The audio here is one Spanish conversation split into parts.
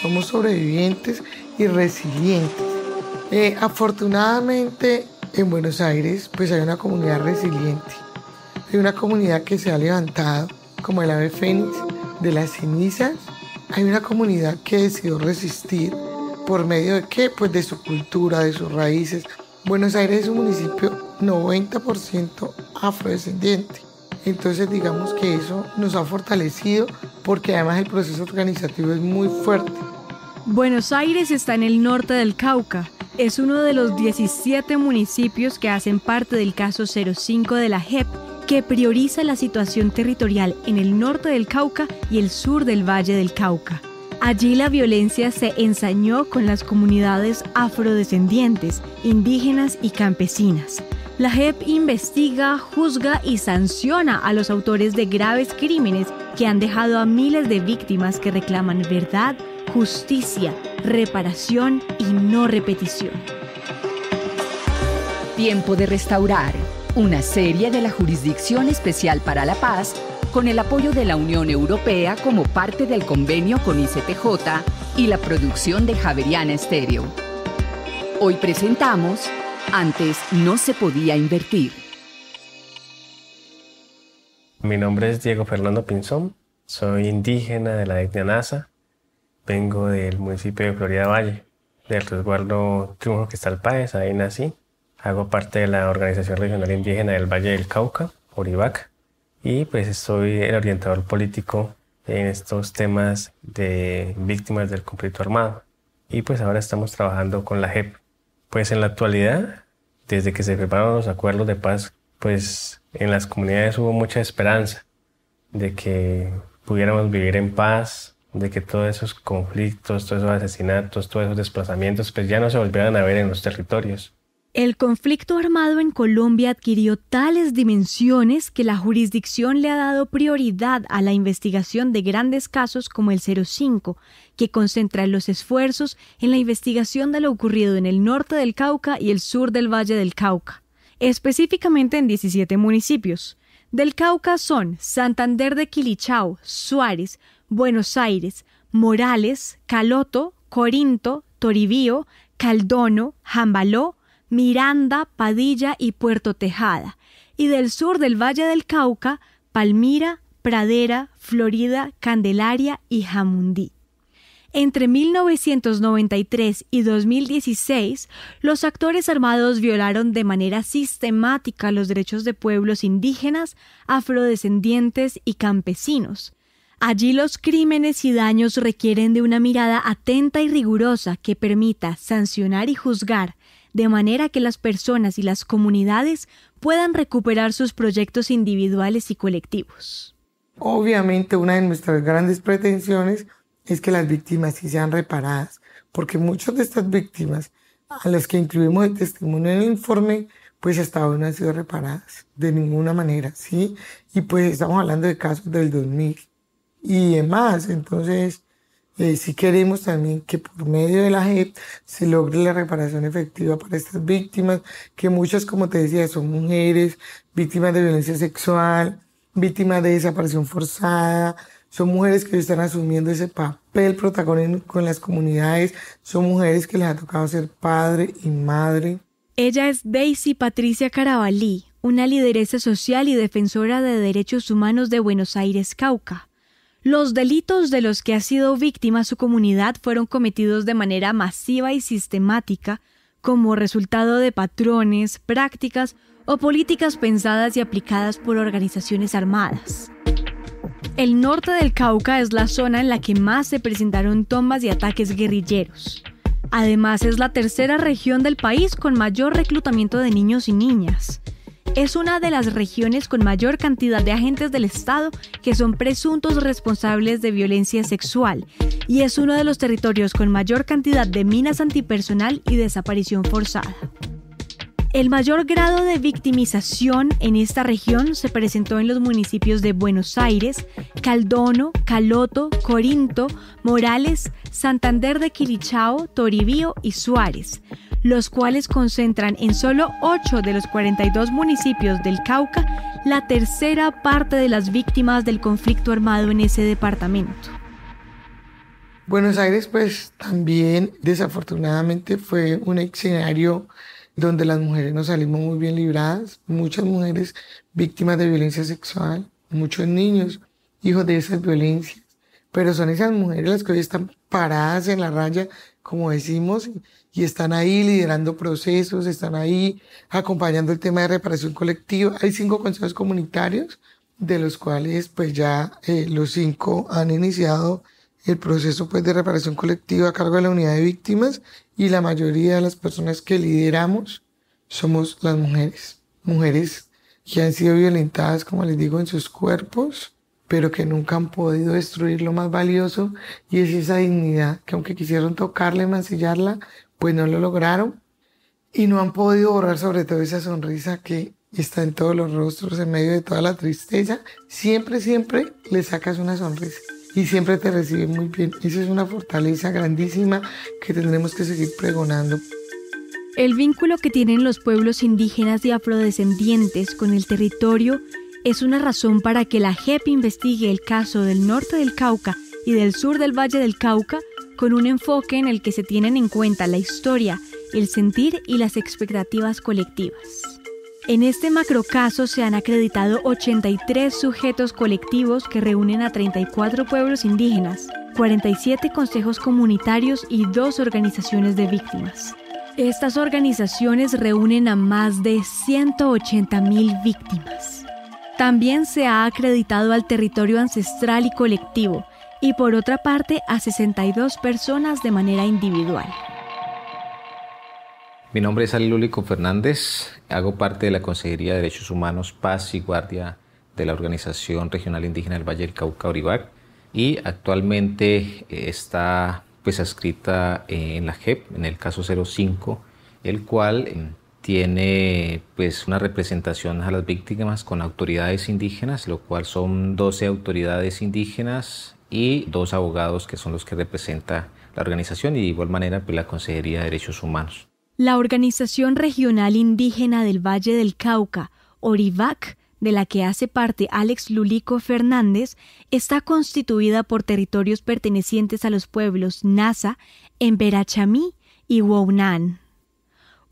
somos sobrevivientes y resilientes. Afortunadamente en Buenos Aires pues hay una comunidad resiliente, hay una comunidad que se ha levantado como el ave fénix de las cenizas, hay una comunidad que decidió resistir por medio de ¿qué? Pues de su cultura, de sus raíces. Buenos Aires es un municipio 90% afrodescendiente. Entonces digamos que eso nos ha fortalecido porque además el proceso organizativo es muy fuerte. Buenos Aires está en el norte del Cauca. Es uno de los 17 municipios que hacen parte del caso 05 de la JEP, que prioriza la situación territorial en el norte del Cauca y el sur del Valle del Cauca. Allí la violencia se ensañó con las comunidades afrodescendientes, indígenas y campesinas. La JEP investiga, juzga y sanciona a los autores de graves crímenes que han dejado a miles de víctimas que reclaman verdad, justicia, reparación y no repetición. Tiempo de restaurar, una serie de la Jurisdicción Especial para la Paz con el apoyo de la Unión Europea como parte del convenio con ICTJ y la producción de Javeriana Estéreo. Hoy presentamos Antes no se podía invertir. Mi nombre es Diego Fernando Pinzón, soy indígena de la etnia Nasa, vengo del municipio de Florida Valle, del resguardo Triunfo Cristal Páez, ahí nací. Hago parte de la Organización Regional Indígena del Valle del Cauca, ORIVAC, y pues soy el orientador político en estos temas de víctimas del conflicto armado. Y pues ahora estamos trabajando con la JEP. Pues en la actualidad, desde que se firmaron los acuerdos de paz, pues en las comunidades hubo mucha esperanza de que pudiéramos vivir en paz, de que todos esos conflictos, todos esos asesinatos, todos esos desplazamientos, pues ya no se volvieran a ver en los territorios. El conflicto armado en Colombia adquirió tales dimensiones que la jurisdicción le ha dado prioridad a la investigación de grandes casos como el 05, que concentra los esfuerzos en la investigación de lo ocurrido en el norte del Cauca y el sur del Valle del Cauca, específicamente en 17 municipios. Del Cauca son Santander de Quilichao, Suárez, Buenos Aires, Morales, Caloto, Corinto, Toribío, Caldono, Jambaló, Miranda, Padilla y Puerto Tejada, y del sur del Valle del Cauca, Palmira, Pradera, Florida, Candelaria y Jamundí. Entre 1993 y 2016, los actores armados violaron de manera sistemática los derechos de pueblos indígenas, afrodescendientes y campesinos. Allí los crímenes y daños requieren de una mirada atenta y rigurosa que permita sancionar y juzgar, de manera que las personas y las comunidades puedan recuperar sus proyectos individuales y colectivos. Obviamente una de nuestras grandes pretensiones es que las víctimas sí sean reparadas, porque muchas de estas víctimas a las que incluimos el testimonio en el informe, pues hasta ahora no han sido reparadas de ninguna manera, ¿sí? Y pues estamos hablando de casos del 2000 y demás, entonces sí queremos también que por medio de la JEP se logre la reparación efectiva para estas víctimas, que muchas, como te decía, son mujeres, víctimas de violencia sexual, víctimas de desaparición forzada, son mujeres que están asumiendo ese papel protagónico en las comunidades, son mujeres que les ha tocado ser padre y madre. Ella es Daisy Patricia Carabalí, una lideresa social y defensora de derechos humanos de Buenos Aires, Cauca. Los delitos de los que ha sido víctima su comunidad fueron cometidos de manera masiva y sistemática como resultado de patrones, prácticas o políticas pensadas y aplicadas por organizaciones armadas. El norte del Cauca es la zona en la que más se presentaron tomas y ataques guerrilleros. Además, es la tercera región del país con mayor reclutamiento de niños y niñas. Es una de las regiones con mayor cantidad de agentes del Estado que son presuntos responsables de violencia sexual y es uno de los territorios con mayor cantidad de minas antipersonal y desaparición forzada. El mayor grado de victimización en esta región se presentó en los municipios de Buenos Aires, Caldono, Caloto, Corinto, Morales, Santander de Quilichao, Toribío y Suárez, los cuales concentran en solo 8 de los 42 municipios del Cauca la tercera parte de las víctimas del conflicto armado en ese departamento. Buenos Aires, pues también desafortunadamente fue un escenario donde las mujeres nos salimos muy bien libradas. Muchas mujeres víctimas de violencia sexual, muchos niños hijos de esas violencias. Pero son esas mujeres las que hoy están paradas en la raya, como decimos, y están ahí liderando procesos, están ahí acompañando el tema de reparación colectiva. Hay 5 consejos comunitarios, de los cuales pues ya los 5 han iniciado el proceso pues de reparación colectiva a cargo de la unidad de víctimas, y la mayoría de las personas que lideramos somos las mujeres. Mujeres que han sido violentadas, como les digo, en sus cuerpos, pero que nunca han podido destruir lo más valioso, y es esa dignidad, que aunque quisieron tocarla, mancillarla, pues no lo lograron, y no han podido borrar sobre todo esa sonrisa que está en todos los rostros, en medio de toda la tristeza. Siempre, siempre le sacas una sonrisa y siempre te reciben muy bien. Esa es una fortaleza grandísima que tendremos que seguir pregonando. El vínculo que tienen los pueblos indígenas y afrodescendientes con el territorio es una razón para que la JEP investigue el caso del norte del Cauca y del sur del Valle del Cauca con un enfoque en el que se tienen en cuenta la historia, el sentir y las expectativas colectivas. En este macrocaso se han acreditado 83 sujetos colectivos que reúnen a 34 pueblos indígenas, 47 consejos comunitarios y 2 organizaciones de víctimas. Estas organizaciones reúnen a más de 180.000 víctimas. También se ha acreditado al territorio ancestral y colectivo, y por otra parte a 62 personas de manera individual. Mi nombre es Ali Lúlico Fernández, hago parte de la Consejería de Derechos Humanos, Paz y Guardia de la Organización Regional Indígena del Valle del Cauca, Orivac, y actualmente está adscrita en la JEP, en el caso 05, el cual tiene una representación a las víctimas con autoridades indígenas, lo cual son 12 autoridades indígenas y 2 abogados que son los que representa la organización, y de igual manera la Consejería de Derechos Humanos. La Organización Regional Indígena del Valle del Cauca, Orivac, de la que hace parte Alex Lúlico Fernández, está constituida por territorios pertenecientes a los pueblos Nasa, Emberachamí y Huaunan.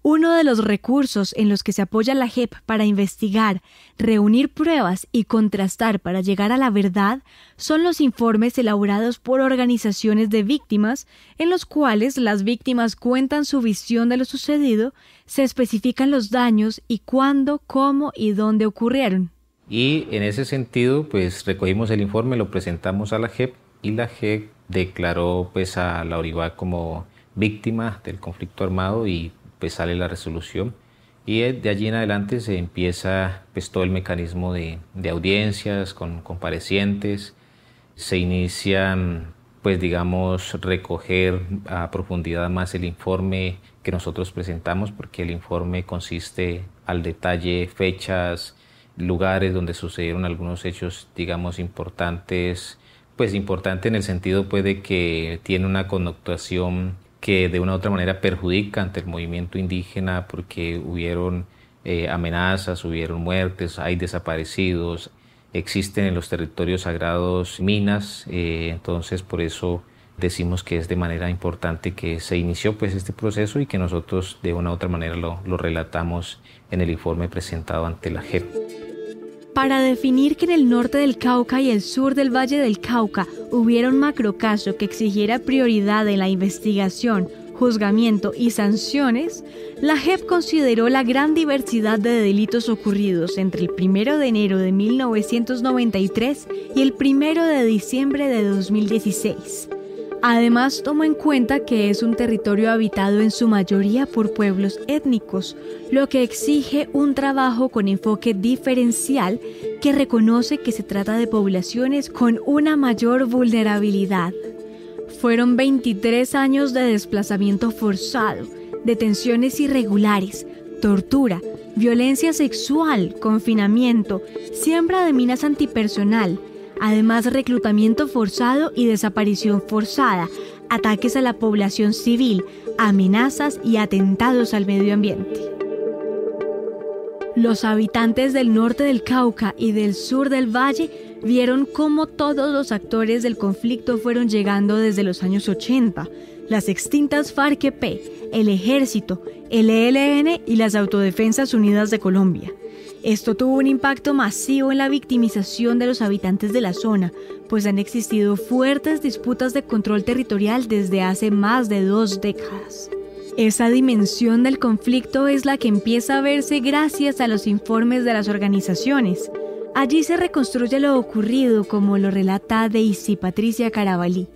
Uno de los recursos en los que se apoya la JEP para investigar, reunir pruebas y contrastar para llegar a la verdad son los informes elaborados por organizaciones de víctimas, en los cuales las víctimas cuentan su visión de lo sucedido, se especifican los daños y cuándo, cómo y dónde ocurrieron. Y en ese sentido, recogimos el informe, lo presentamos a la JEP, y la JEP declaró a la Orivac como víctima del conflicto armado, y sale la resolución, y de allí en adelante se empieza todo el mecanismo de audiencias con comparecientes. Se inician recoger a profundidad más el informe que nosotros presentamos, porque el informe consiste al detalle fechas, lugares donde sucedieron algunos hechos importantes, importante en el sentido de que tiene una connotación que de una u otra manera perjudica ante el movimiento indígena, porque hubieron amenazas, hubieron muertes, hay desaparecidos, existen en los territorios sagrados minas, entonces por eso decimos que es de manera importante que se inició este proceso, y que nosotros de una u otra manera lo relatamos en el informe presentado ante la JEP. Para definir que en el norte del Cauca y el sur del Valle del Cauca hubiera un macrocaso que exigiera prioridad en la investigación, juzgamiento y sanciones, la JEP consideró la gran diversidad de delitos ocurridos entre el 1 de enero de 1993 y el 1 de diciembre de 2016. Además, tomó en cuenta que es un territorio habitado en su mayoría por pueblos étnicos, lo que exige un trabajo con enfoque diferencial que reconoce que se trata de poblaciones con una mayor vulnerabilidad. Fueron 23 años de desplazamiento forzado, detenciones irregulares, tortura, violencia sexual, confinamiento, siembra de minas antipersonal, además reclutamiento forzado y desaparición forzada, ataques a la población civil, amenazas y atentados al medio ambiente. Los habitantes del norte del Cauca y del sur del Valle vieron cómo todos los actores del conflicto fueron llegando desde los años 80, las extintas FARC-EP, el Ejército, el ELN y las Autodefensas Unidas de Colombia. Esto tuvo un impacto masivo en la victimización de los habitantes de la zona, pues han existido fuertes disputas de control territorial desde hace más de 2 décadas. Esa dimensión del conflicto es la que empieza a verse gracias a los informes de las organizaciones. Allí se reconstruye lo ocurrido, como lo relata Daisy Patricia Carabalí.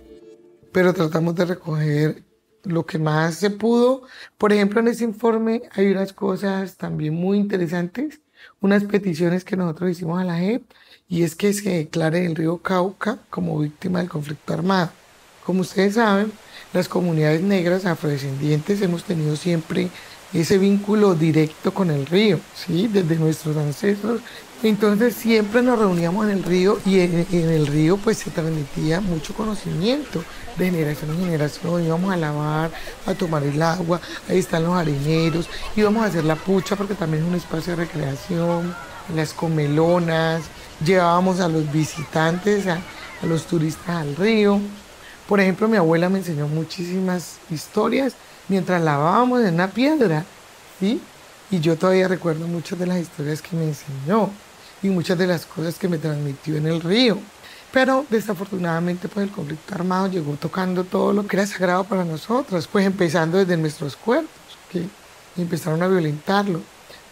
Pero tratamos de recoger lo que más se pudo. Por ejemplo, en ese informe hay unas cosas también muy interesantes, unas peticiones que nosotros hicimos a la JEP, y es que se declare el río Cauca como víctima del conflicto armado. Como ustedes saben, las comunidades negras afrodescendientes hemos tenido siempre ese vínculo directo con el río, ¿sí? Desde nuestros ancestros. Entonces siempre nos reuníamos en el río, y en el río pues se transmitía mucho conocimiento de generación en generación. Íbamos a lavar, a tomar el agua, ahí están los areneros, íbamos a hacer la pucha porque también es un espacio de recreación, las comelonas, llevábamos a los visitantes, a los turistas al río. Por ejemplo, mi abuela me enseñó muchísimas historias mientras lavábamos en una piedra, ¿sí? Y yo todavía recuerdo muchas de las historias que me enseñó y muchas de las cosas que me transmitió en el río. Pero desafortunadamente pues el conflicto armado llegó tocando todo lo que era sagrado para nosotros, pues empezando desde nuestros cuerpos, que empezaron a violentarlo.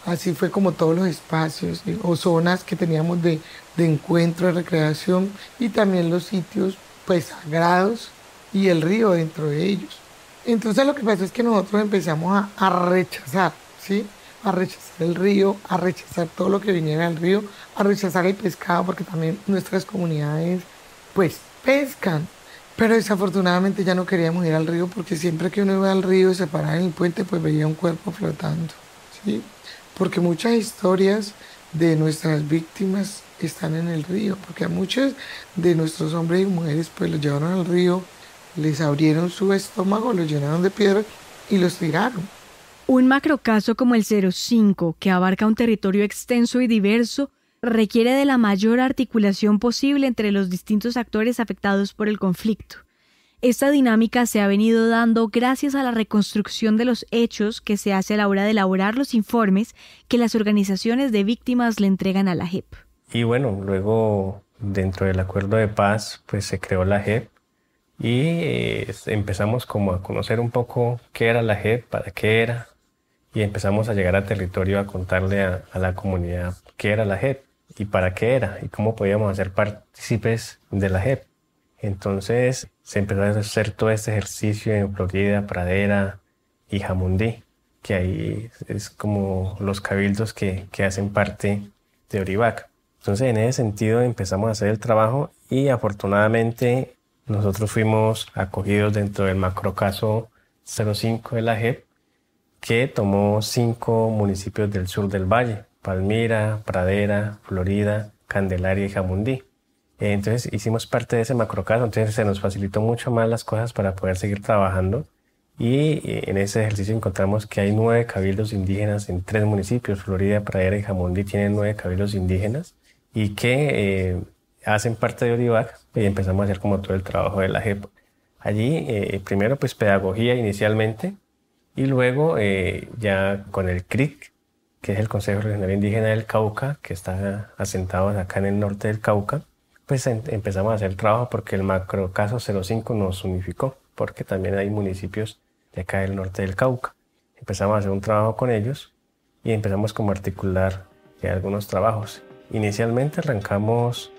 Así fue como todos los espacios o zonas que teníamos de encuentro, de recreación, y también los sitios pues sagrados y el río dentro de ellos. Entonces lo que pasa es que nosotros empezamos a rechazar, ¿sí? A rechazar el río, a rechazar todo lo que viniera del río, a rechazar el pescado, porque también nuestras comunidades pues pescan. Pero desafortunadamente ya no queríamos ir al río, porque siempre que uno iba al río y se paraba en el puente pues veía un cuerpo flotando, ¿sí? Porque muchas historias de nuestras víctimas están en el río, porque a muchos de nuestros hombres y mujeres pues los llevaron al río, les abrieron su estómago, los llenaron de piedra y los tiraron. Un macrocaso como el 05, que abarca un territorio extenso y diverso, requiere de la mayor articulación posible entre los distintos actores afectados por el conflicto. Esta dinámica se ha venido dando gracias a la reconstrucción de los hechos que se hace a la hora de elaborar los informes que las organizaciones de víctimas le entregan a la JEP. Y bueno, luego dentro del acuerdo de paz pues se creó la JEP y empezamos como a conocer un poco qué era la JEP, para qué era, y empezamos a llegar a territorio a contarle a la comunidad qué era la JEP y para qué era y cómo podíamos hacer partícipes de la JEP. Entonces se empezó a hacer todo este ejercicio en Florida, Pradera y Jamundí, que ahí es como los cabildos que hacen parte de Orivac. Entonces en ese sentido empezamos a hacer el trabajo y afortunadamente nosotros fuimos acogidos dentro del macrocaso 05 de la JEP, que tomó 5 municipios del sur del valle: Palmira, Pradera, Florida, Candelaria y Jamundí. Entonces hicimos parte de ese macrocaso, entonces se nos facilitó mucho más las cosas para poder seguir trabajando, y en ese ejercicio encontramos que hay 9 cabildos indígenas en 3 municipios, Florida, Pradera y Jamundí tienen 9 cabildos indígenas y que hacen parte de Orivac, y empezamos a hacer como todo el trabajo de la JEP. Allí primero pues pedagogía inicialmente, y luego ya con el CRIC, que es el Consejo Regional Indígena del Cauca, que está asentado acá en el norte del Cauca, pues empezamos a hacer el trabajo porque el macrocaso 05 nos unificó, porque también hay municipios de acá del norte del Cauca. Empezamos a hacer un trabajo con ellos y empezamos como a articular algunos trabajos. Inicialmente arrancamos,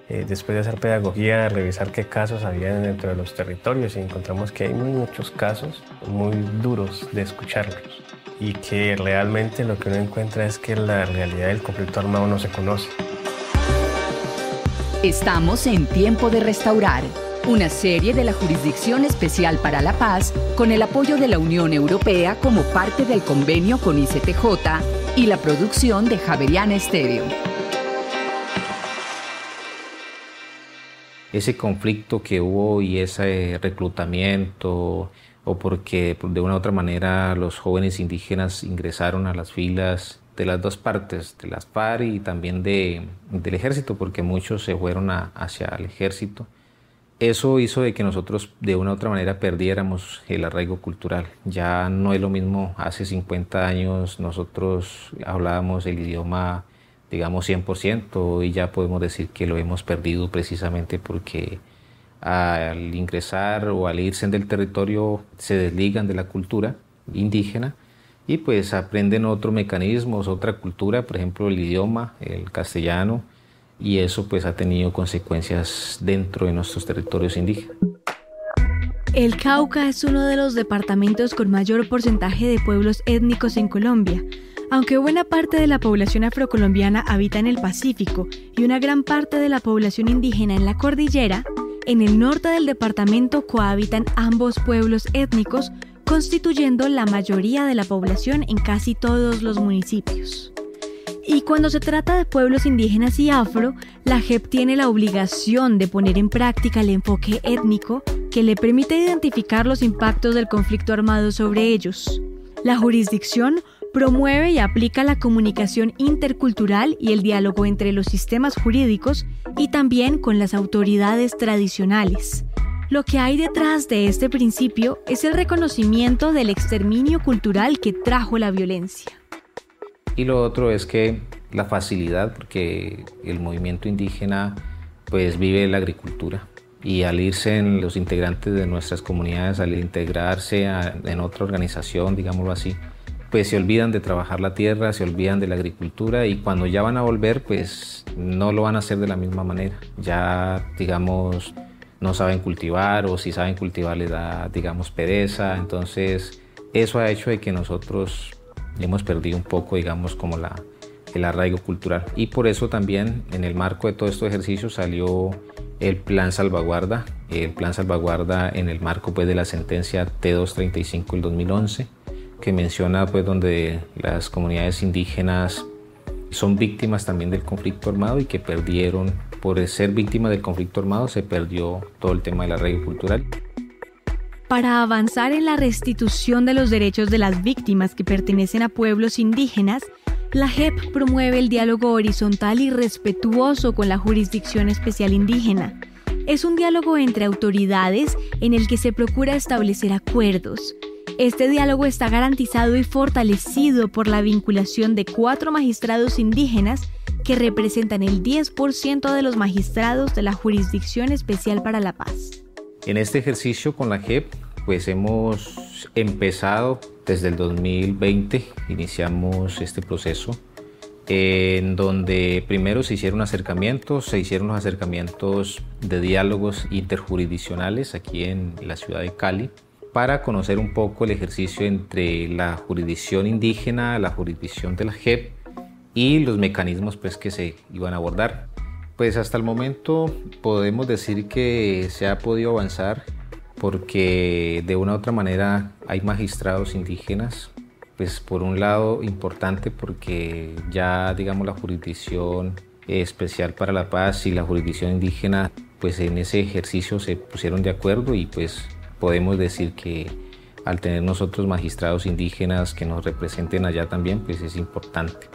después de hacer pedagogía, a revisar qué casos había dentro de los territorios, y encontramos que hay muchos casos muy duros de escucharlos y que realmente lo que uno encuentra es que la realidad del conflicto armado no se conoce. Estamos en Tiempo de Restaurar, una serie de la Jurisdicción Especial para la Paz con el apoyo de la Unión Europea como parte del convenio con ICTJ y la producción de Javeriana Estéreo. Ese conflicto que hubo y ese reclutamiento, o porque de una u otra manera los jóvenes indígenas ingresaron a las filas las dos partes, de las FARC y también del ejército, porque muchos se fueron hacia el ejército. Eso hizo de que nosotros de una u otra manera perdiéramos el arraigo cultural. Ya no es lo mismo, hace 50 años nosotros hablábamos el idioma, digamos 100%, y ya podemos decir que lo hemos perdido precisamente porque al ingresar o al irse del territorio se desligan de la cultura indígena y pues aprenden otros mecanismos, otra cultura, por ejemplo el idioma, el castellano, y eso pues ha tenido consecuencias dentro de nuestros territorios indígenas. El Cauca es uno de los departamentos con mayor porcentaje de pueblos étnicos en Colombia. Aunque buena parte de la población afrocolombiana habita en el Pacífico y una gran parte de la población indígena en la cordillera, en el norte del departamento cohabitan ambos pueblos étnicos, constituyendo la mayoría de la población en casi todos los municipios. Y cuando se trata de pueblos indígenas y afro, la JEP tiene la obligación de poner en práctica el enfoque étnico que le permite identificar los impactos del conflicto armado sobre ellos. La jurisdicción promueve y aplica la comunicación intercultural y el diálogo entre los sistemas jurídicos y también con las autoridades tradicionales. Lo que hay detrás de este principio es el reconocimiento del exterminio cultural que trajo la violencia. Y lo otro es que la facilidad, porque el movimiento indígena pues vive la agricultura, y al irse en los integrantes de nuestras comunidades, al integrarse en otra organización, digámoslo así, pues se olvidan de trabajar la tierra, se olvidan de la agricultura, y cuando ya van a volver pues no lo van a hacer de la misma manera. Ya digamos no saben cultivar, o si saben cultivar les da digamos pereza. Entonces eso ha hecho de que nosotros hemos perdido un poco, digamos, como el arraigo cultural. Y por eso también, en el marco de todo este ejercicio, salió el Plan Salvaguarda. El Plan Salvaguarda en el marco pues, de la sentencia T235 del 2011, que menciona pues, donde las comunidades indígenas son víctimas también del conflicto armado y que perdieron, por ser víctimas del conflicto armado, se perdió todo el tema del arraigo cultural. Para avanzar en la restitución de los derechos de las víctimas que pertenecen a pueblos indígenas, la JEP promueve el diálogo horizontal y respetuoso con la Jurisdicción Especial Indígena. Es un diálogo entre autoridades en el que se procura establecer acuerdos. Este diálogo está garantizado y fortalecido por la vinculación de 4 magistrados indígenas que representan el 10% de los magistrados de la Jurisdicción Especial para la Paz. En este ejercicio con la JEP, pues hemos empezado desde el 2020, iniciamos este proceso, en donde primero se hicieron los acercamientos de diálogos interjurisdiccionales aquí en la ciudad de Cali, para conocer un poco el ejercicio entre la jurisdicción indígena, la jurisdicción de la JEP y los mecanismos pues, que se iban a abordar. Pues hasta el momento podemos decir que se ha podido avanzar porque de una u otra manera hay magistrados indígenas. Pues por un lado importante porque ya digamos la Jurisdicción Especial para la Paz y la jurisdicción indígena pues en ese ejercicio se pusieron de acuerdo y pues podemos decir que al tener nosotros magistrados indígenas que nos representen allá también pues es importante.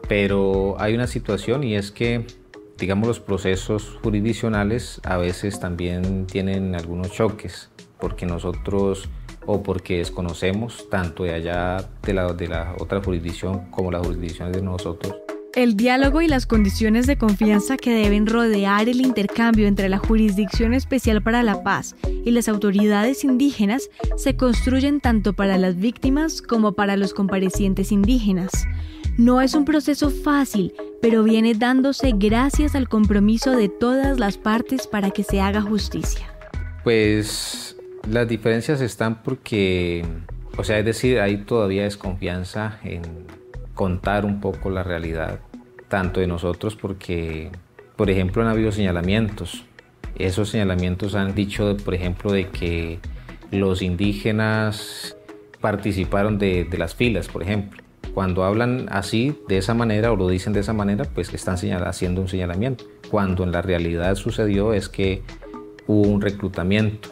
Pero hay una situación y es que digamos los procesos jurisdiccionales a veces también tienen algunos choques porque nosotros o porque desconocemos tanto de allá de la otra jurisdicción como las jurisdicciones de nosotros. El diálogo y las condiciones de confianza que deben rodear el intercambio entre la Jurisdicción Especial para la Paz y las autoridades indígenas se construyen tanto para las víctimas como para los comparecientes indígenas. No es un proceso fácil, pero viene dándose gracias al compromiso de todas las partes para que se haga justicia. Pues las diferencias están porque, es decir, hay todavía desconfianza en contar un poco la realidad, tanto de nosotros porque, por ejemplo, han habido señalamientos. Esos señalamientos han dicho, por ejemplo, de que los indígenas participaron de las filas, por ejemplo. Cuando hablan así, de esa manera, o lo dicen de esa manera, pues están haciendo un señalamiento. Cuando en la realidad sucedió es que hubo un reclutamiento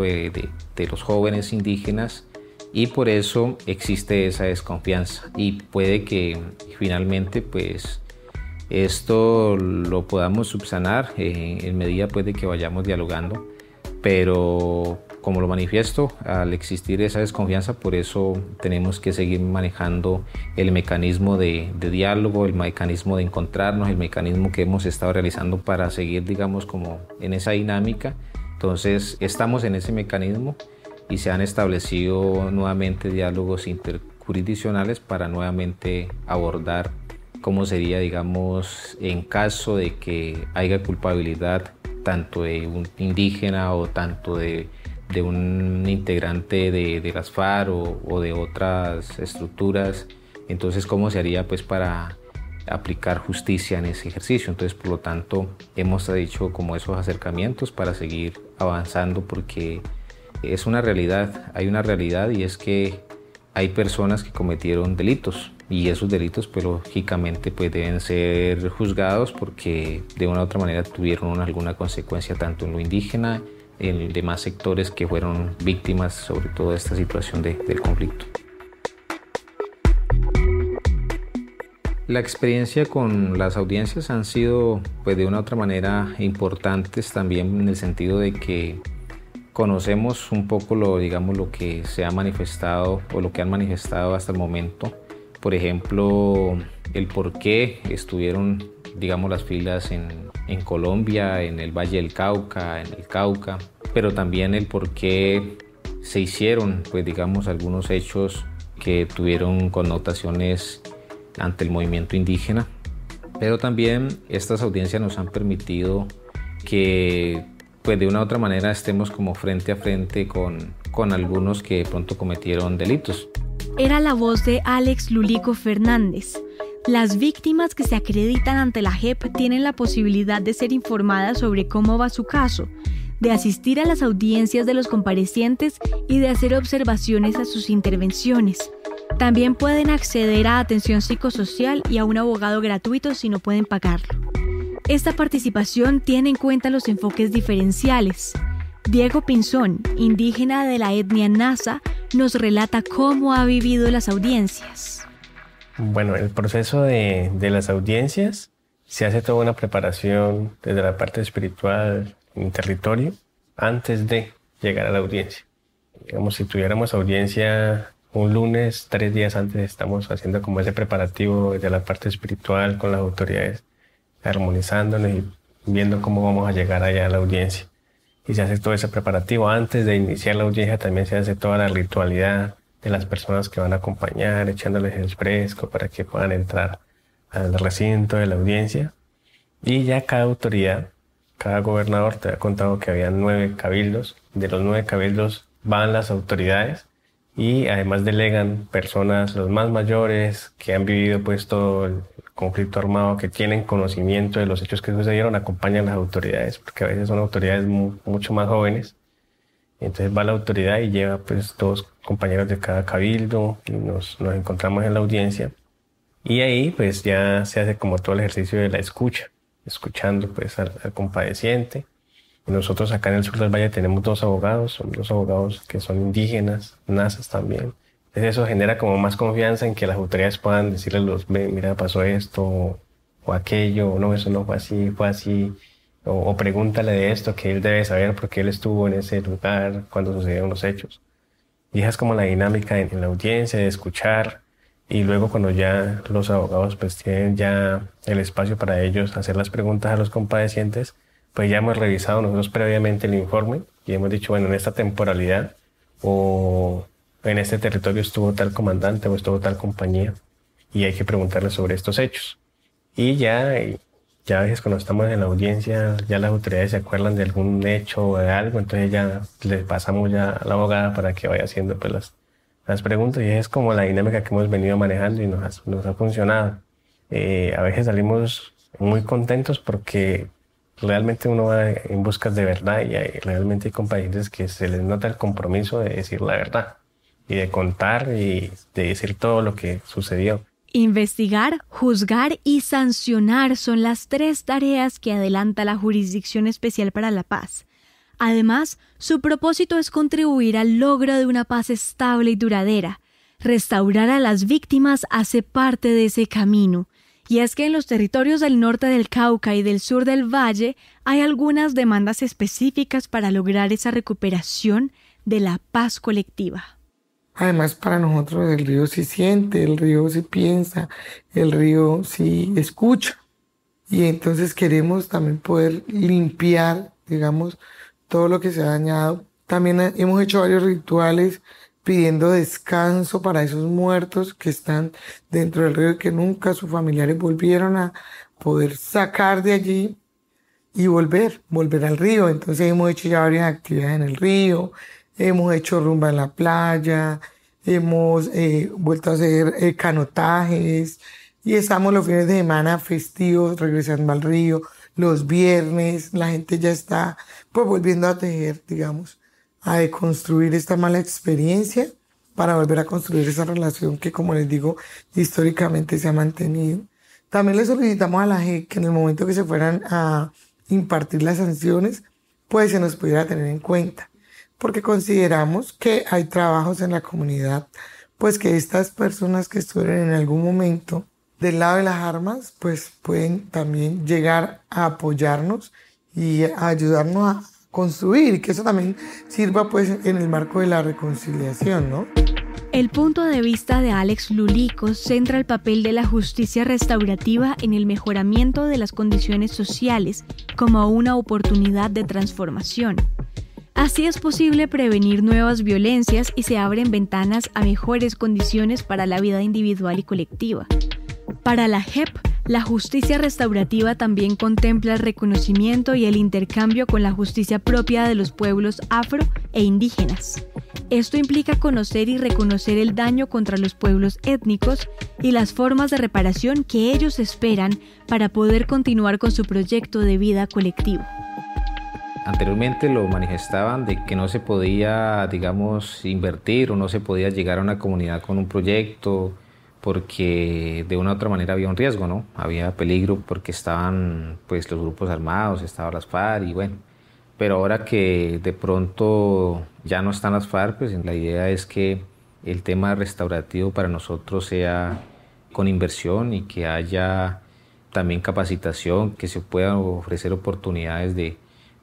de los jóvenes indígenas y por eso existe esa desconfianza y puede que finalmente pues esto lo podamos subsanar en medida pues de que vayamos dialogando, pero como lo manifiesto, al existir esa desconfianza, por eso tenemos que seguir manejando el mecanismo de diálogo, el mecanismo de encontrarnos, el mecanismo que hemos estado realizando para seguir, digamos, como en esa dinámica. Entonces, estamos en ese mecanismo y se han establecido nuevamente diálogos interjurisdiccionales para nuevamente abordar cómo sería, digamos, en caso de que haya culpabilidad tanto de un indígena o tanto de un integrante de las FARC o de otras estructuras, entonces cómo se haría pues para aplicar justicia en ese ejercicio. Entonces, por lo tanto, hemos hecho como esos acercamientos para seguir avanzando, porque es una realidad, hay una realidad, y es que hay personas que cometieron delitos y esos delitos pues lógicamente pues deben ser juzgados porque de una u otra manera tuvieron alguna consecuencia tanto en lo indígena, en demás sectores que fueron víctimas sobre todo de esta situación del conflicto. La experiencia con las audiencias han sido pues de una u otra manera importantes también, en el sentido de que conocemos un poco lo que se ha manifestado o lo que han manifestado hasta el momento. Por ejemplo, el por qué estuvieron, digamos, las filas en Colombia, en el Valle del Cauca, en el Cauca, pero también el por qué se hicieron, pues, digamos, algunos hechos que tuvieron connotaciones ante el movimiento indígena. Pero también estas audiencias nos han permitido que, pues, de una u otra manera estemos como frente a frente con algunos que de pronto cometieron delitos. Era la voz de Alex Lulico Fernández. Las víctimas que se acreditan ante la JEP tienen la posibilidad de ser informadas sobre cómo va su caso, de asistir a las audiencias de los comparecientes y de hacer observaciones a sus intervenciones. También pueden acceder a atención psicosocial y a un abogado gratuito si no pueden pagarlo. Esta participación tiene en cuenta los enfoques diferenciales. Diego Pinzón, indígena de la etnia Nasa, nos relata cómo ha vivido las audiencias. Bueno, el proceso de las audiencias se hace toda una preparación desde la parte espiritual en territorio antes de llegar a la audiencia. Digamos, si tuviéramos audiencia un lunes, 3 días antes, estamos haciendo como ese preparativo desde la parte espiritual con las autoridades, armonizándonos y viendo cómo vamos a llegar allá a la audiencia. Y se hace todo ese preparativo. Antes de iniciar la audiencia también se hace toda la ritualidad de las personas que van a acompañar, echándoles el fresco para que puedan entrar al recinto de la audiencia. Y ya cada autoridad, cada gobernador, te ha contado que había 9 cabildos. De los 9 cabildos van las autoridades y además delegan personas, los más mayores, que han vivido pues todo el conflicto armado, que tienen conocimiento de los hechos que sucedieron, acompañan a las autoridades, porque a veces son autoridades mucho más jóvenes. Entonces va la autoridad y lleva pues 2 compañeros de cada cabildo y nos encontramos en la audiencia. Y ahí pues ya se hace como todo el ejercicio de la escucha, escuchando pues al compadeciente. Y nosotros acá en el sur del Valle tenemos 2 abogados, son 2 abogados que son indígenas, nazas también. Entonces eso genera como más confianza en que las autoridades puedan decirle mira, pasó esto o aquello, o no, eso no fue así, o pregúntale de esto que él debe saber porque él estuvo en ese lugar cuando sucedieron los hechos. Y esa es como la dinámica en la audiencia, de escuchar, y luego cuando ya los abogados pues tienen ya el espacio para ellos hacer las preguntas a los compadecientes, pues ya hemos revisado nosotros previamente el informe y hemos dicho, bueno, en esta temporalidad o en este territorio estuvo tal comandante o estuvo tal compañía y hay que preguntarle sobre estos hechos. Y ya a veces cuando estamos en la audiencia, ya las autoridades se acuerdan de algún hecho o de algo, entonces ya les pasamos ya a la abogada para que vaya haciendo pues las preguntas, y es como la dinámica que hemos venido manejando y nos ha funcionado. A veces salimos muy contentos porque realmente uno va en busca de verdad y realmente hay compañeros que se les nota el compromiso de decir la verdad y de contar y de decir todo lo que sucedió. Investigar, juzgar y sancionar son las 3 tareas que adelanta la Jurisdicción Especial para la Paz. Además, su propósito es contribuir al logro de una paz estable y duradera. Restaurar a las víctimas hace parte de ese camino. Y es que en los territorios del norte del Cauca y del sur del Valle hay algunas demandas específicas para lograr esa recuperación de la paz colectiva. Además, para nosotros el río sí siente, el río sí piensa, el río sí escucha. Y entonces queremos también poder limpiar, digamos, todo lo que se ha dañado. También hemos hecho varios rituales pidiendo descanso para esos muertos que están dentro del río y que nunca sus familiares volvieron a poder sacar de allí y volver al río. Entonces hemos hecho ya varias actividades en el río, hemos hecho rumba en la playa, hemos vuelto a hacer canotajes y estamos los fines de semana festivos regresando al río. Los viernes la gente ya está pues volviendo a tejer, digamos, a deconstruir esta mala experiencia para volver a construir esa relación que, como les digo, históricamente se ha mantenido. También le solicitamos a la JEP que en el momento que se fueran a impartir las sanciones, pues se nos pudiera tener en cuenta, porque consideramos que hay trabajos en la comunidad, pues que estas personas que estuvieron en algún momento del lado de las armas, pues pueden también llegar a apoyarnos y a ayudarnos a construir, que eso también sirva pues en el marco de la reconciliación, ¿no? El punto de vista de Alex Lulico centra el papel de la justicia restaurativa en el mejoramiento de las condiciones sociales como una oportunidad de transformación. Así es posible prevenir nuevas violencias y se abren ventanas a mejores condiciones para la vida individual y colectiva. Para la JEP, la justicia restaurativa también contempla el reconocimiento y el intercambio con la justicia propia de los pueblos afro e indígenas. Esto implica conocer y reconocer el daño contra los pueblos étnicos y las formas de reparación que ellos esperan para poder continuar con su proyecto de vida colectivo. Anteriormente lo manifestaban de que no se podía, digamos, invertir o no se podía llegar a una comunidad con un proyecto porque de una u otra manera había un riesgo, ¿no? Había peligro porque estaban pues los grupos armados, estaban las FARC y bueno. Pero ahora que de pronto ya no están las FARC, pues la idea es que el tema restaurativo para nosotros sea con inversión y que haya también capacitación, que se puedan ofrecer oportunidades de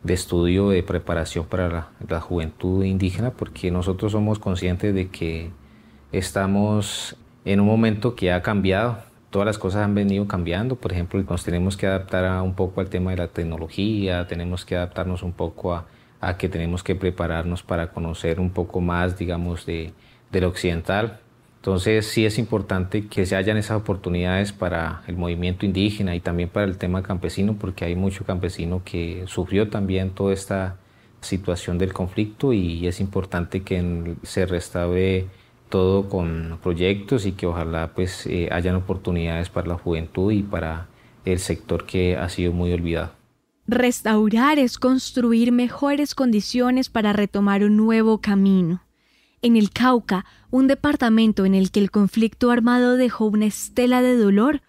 estudio, de preparación para la juventud indígena, porque nosotros somos conscientes de que estamos en un momento que ha cambiado, todas las cosas han venido cambiando. Por ejemplo, nos tenemos que adaptar un poco al tema de la tecnología, tenemos que adaptarnos un poco a que tenemos que prepararnos para conocer un poco más, digamos, de lo occidental. Entonces sí es importante que se hayan esas oportunidades para el movimiento indígena y también para el tema campesino, porque hay mucho campesino que sufrió también toda esta situación del conflicto y es importante que se restaure todo con proyectos y que ojalá pues hayan oportunidades para la juventud y para el sector que ha sido muy olvidado. Restaurar es construir mejores condiciones para retomar un nuevo camino. En el Cauca, un departamento en el que el conflicto armado dejó una estela de dolor,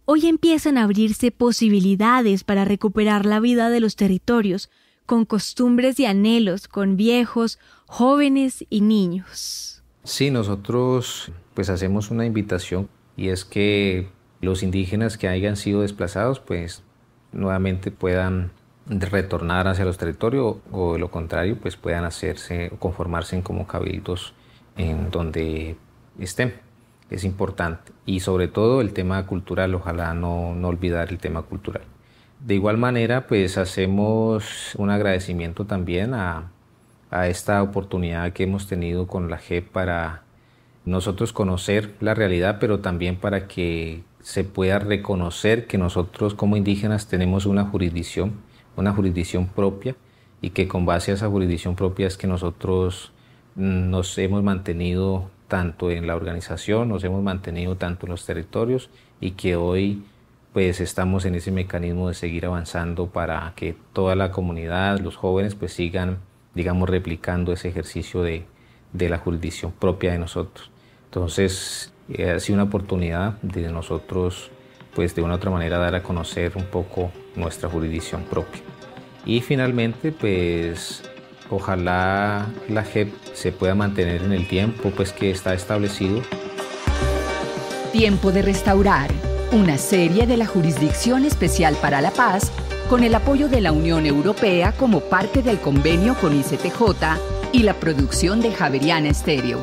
hoy empiezan a abrirse posibilidades para recuperar la vida de los territorios, con costumbres y anhelos, con viejos, jóvenes y niños. Sí, nosotros pues hacemos una invitación y es que los indígenas que hayan sido desplazados pues nuevamente puedan retornar hacia los territorios o de lo contrario pues puedan hacerse o conformarse como cabildos en donde estén. Es importante y sobre todo el tema cultural, ojalá no olvidar el tema cultural. De igual manera pues hacemos un agradecimiento también a esta oportunidad que hemos tenido con la JEP para nosotros conocer la realidad, pero también para que se pueda reconocer que nosotros como indígenas tenemos una jurisdicción propia y que con base a esa jurisdicción propia es que nosotros nos hemos mantenido tanto en la organización, nos hemos mantenido tanto en los territorios y que hoy pues estamos en ese mecanismo de seguir avanzando para que toda la comunidad, los jóvenes pues sigan digamos replicando ese ejercicio de la jurisdicción propia de nosotros. Entonces ha sido una oportunidad de nosotros pues de una u otra manera dar a conocer un poco nuestra jurisdicción propia. Y finalmente pues Ojalá la JEP se pueda mantener en el tiempo pues que está establecido. Tiempo de restaurar, una serie de la Jurisdicción Especial para la Paz con el apoyo de la Unión Europea como parte del convenio con ICTJ y la producción de Javeriana Estéreo.